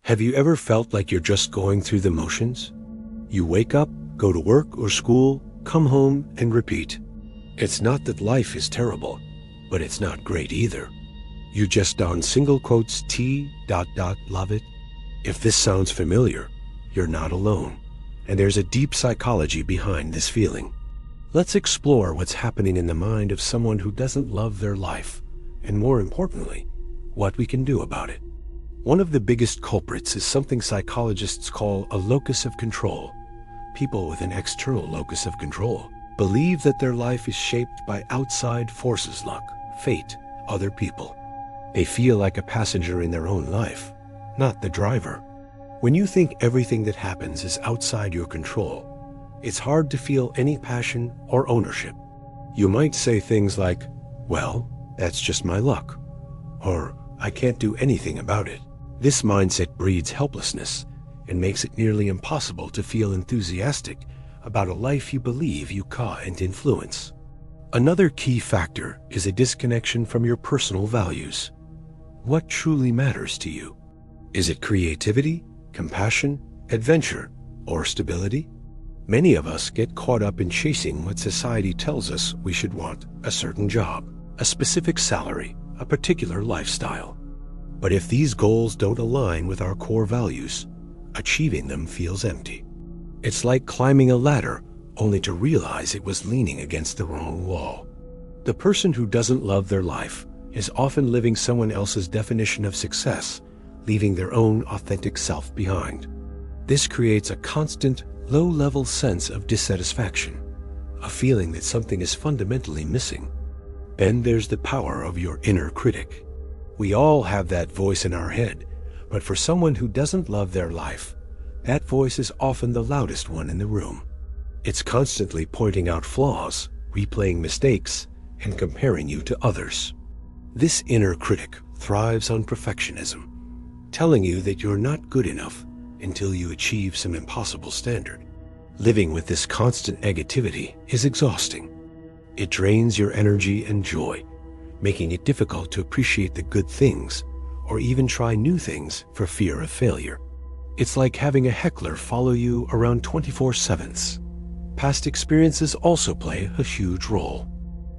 Have you ever felt like you're just going through the motions? You wake up, go to work or school, come home, and repeat. It's not that life is terrible, but it's not great either. You just single quotes love it. If this sounds familiar, you're not alone, and there's a deep psychology behind this feeling. Let's explore what's happening in the mind of someone who doesn't love their life, and more importantly, what we can do about it. One of the biggest culprits is something psychologists call a locus of control. People with an external locus of control believe that their life is shaped by outside forces, luck, fate, other people. They feel like a passenger in their own life, not the driver. When you think everything that happens is outside your control, it's hard to feel any passion or ownership. You might say things like, well, that's just my luck, or I can't do anything about it. This mindset breeds helplessness and makes it nearly impossible to feel enthusiastic about a life you believe you can't influence. Another key factor is a disconnection from your personal values. What truly matters to you? Is it creativity, compassion, adventure, or stability? Many of us get caught up in chasing what society tells us we should want: a certain job, a specific salary, a particular lifestyle. But if these goals don't align with our core values, achieving them feels empty. It's like climbing a ladder only to realize it was leaning against the wrong wall. The person who doesn't love their life is often living someone else's definition of success, leaving their own authentic self behind. This creates a constant, low-level sense of dissatisfaction, a feeling that something is fundamentally missing. Then there's the power of your inner critic. We all have that voice in our head, but for someone who doesn't love their life, that voice is often the loudest one in the room. It's constantly pointing out flaws, replaying mistakes, and comparing you to others. This inner critic thrives on perfectionism, telling you that you're not good enough until you achieve some impossible standard. Living with this constant negativity is exhausting. It drains your energy and joy, making it difficult to appreciate the good things or even try new things for fear of failure. It's like having a heckler follow you around 24/7. Past experiences also play a huge role.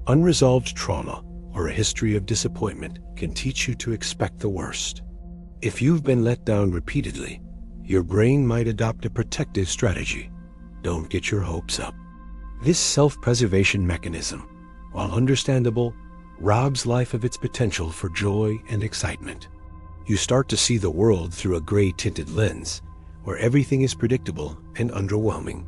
Unresolved trauma or a history of disappointment can teach you to expect the worst. If you've been let down repeatedly, your brain might adopt a protective strategy. Don't get your hopes up. This self-preservation mechanism, while understandable, robs life of its potential for joy and excitement. You start to see the world through a gray-tinted lens, where everything is predictable and underwhelming.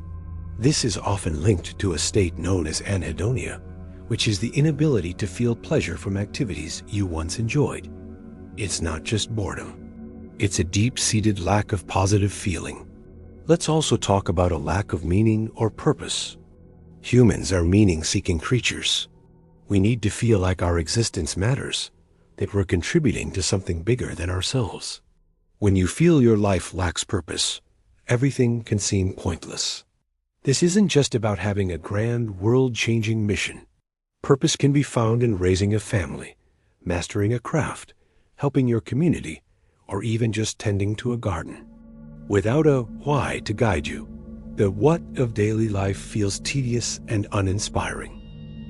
This is often linked to a state known as anhedonia, which is the inability to feel pleasure from activities you once enjoyed. It's not just boredom. It's a deep-seated lack of positive feeling. Let's also talk about a lack of meaning or purpose. Humans are meaning-seeking creatures. We need to feel like our existence matters, that we're contributing to something bigger than ourselves. When you feel your life lacks purpose, everything can seem pointless. This isn't just about having a grand, world-changing mission. Purpose can be found in raising a family, mastering a craft, helping your community, or even just tending to a garden. Without a why to guide you, the what of daily life feels tedious and uninspiring.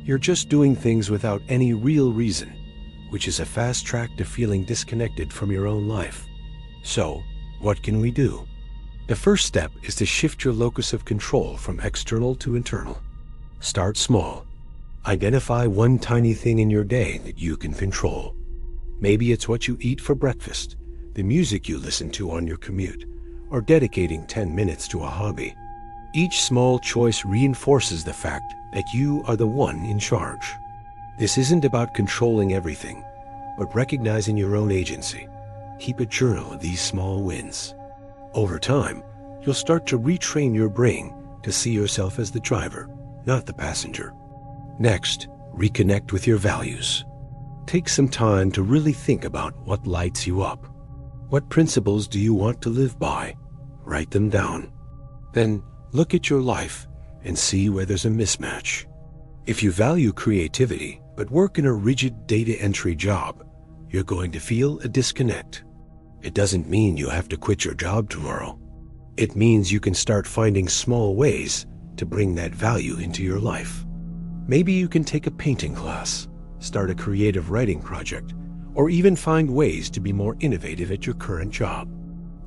You're just doing things without any real reason, which is a fast track to feeling disconnected from your own life. So, what can we do? The first step is to shift your locus of control from external to internal. Start small. Identify one tiny thing in your day that you can control. Maybe it's what you eat for breakfast, the music you listen to on your commute, or dedicating 10 minutes to a hobby. Each small choice reinforces the fact that you are the one in charge. This isn't about controlling everything, but recognizing your own agency. Keep a journal of these small wins. Over time, you'll start to retrain your brain to see yourself as the driver, not the passenger. Next, reconnect with your values. Take some time to really think about what lights you up. What principles do you want to live by? Write them down. Then look at your life and see where there's a mismatch. If you value creativity but work in a rigid data entry job, you're going to feel a disconnect. It doesn't mean you have to quit your job tomorrow. It means you can start finding small ways to bring that value into your life. Maybe you can take a painting class, start a creative writing project, or even find ways to be more innovative at your current job.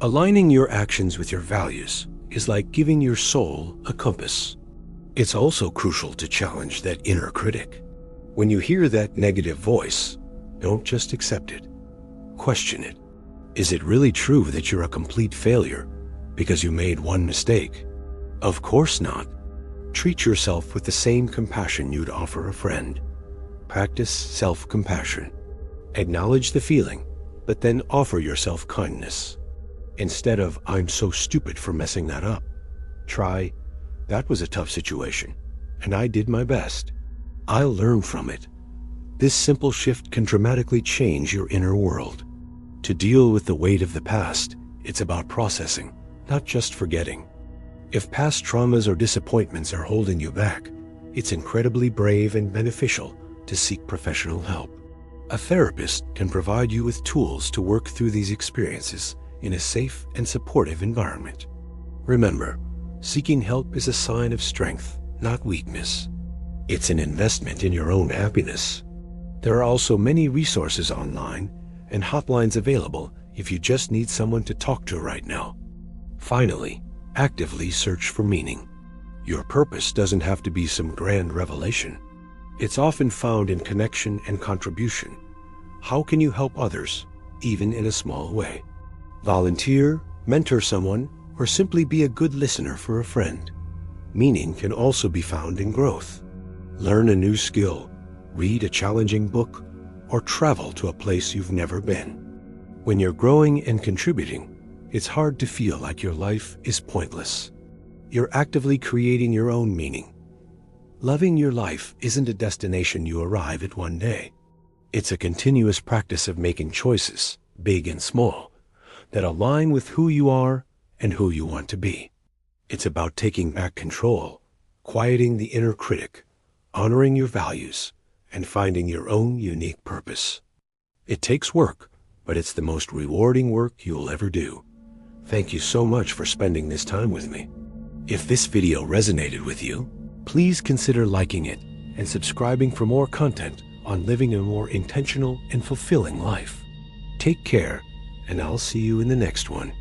Aligning your actions with your values is like giving your soul a compass. It's also crucial to challenge that inner critic. When you hear that negative voice, don't just accept it. Question it. Is it really true that you're a complete failure because you made one mistake? Of course not. Treat yourself with the same compassion you'd offer a friend. Practice self-compassion. Acknowledge the feeling, but then offer yourself kindness. Instead of, "I'm so stupid for messing that up," try, "That was a tough situation, and I did my best. I'll learn from it." This simple shift can dramatically change your inner world. To deal with the weight of the past, it's about processing, not just forgetting. If past traumas or disappointments are holding you back, it's incredibly brave and beneficial to seek professional help. A therapist can provide you with tools to work through these experiences in a safe and supportive environment. Remember, seeking help is a sign of strength, not weakness. It's an investment in your own happiness. There are also many resources online and hotlines available if you just need someone to talk to right now. Finally, actively search for meaning. Your purpose doesn't have to be some grand revelation. It's often found in connection and contribution. How can you help others, even in a small way? Volunteer, mentor someone, or simply be a good listener for a friend. Meaning can also be found in growth. Learn a new skill, read a challenging book, or travel to a place you've never been. When you're growing and contributing, it's hard to feel like your life is pointless. You're actively creating your own meaning. Loving your life isn't a destination you arrive at one day. It's a continuous practice of making choices, big and small, that align with who you are and who you want to be. It's about taking back control, quieting the inner critic, honoring your values, and finding your own unique purpose. It takes work, but it's the most rewarding work you'll ever do. Thank you so much for spending this time with me. If this video resonated with you, please consider liking it and subscribing for more content on living a more intentional and fulfilling life. Take care, and I'll see you in the next one.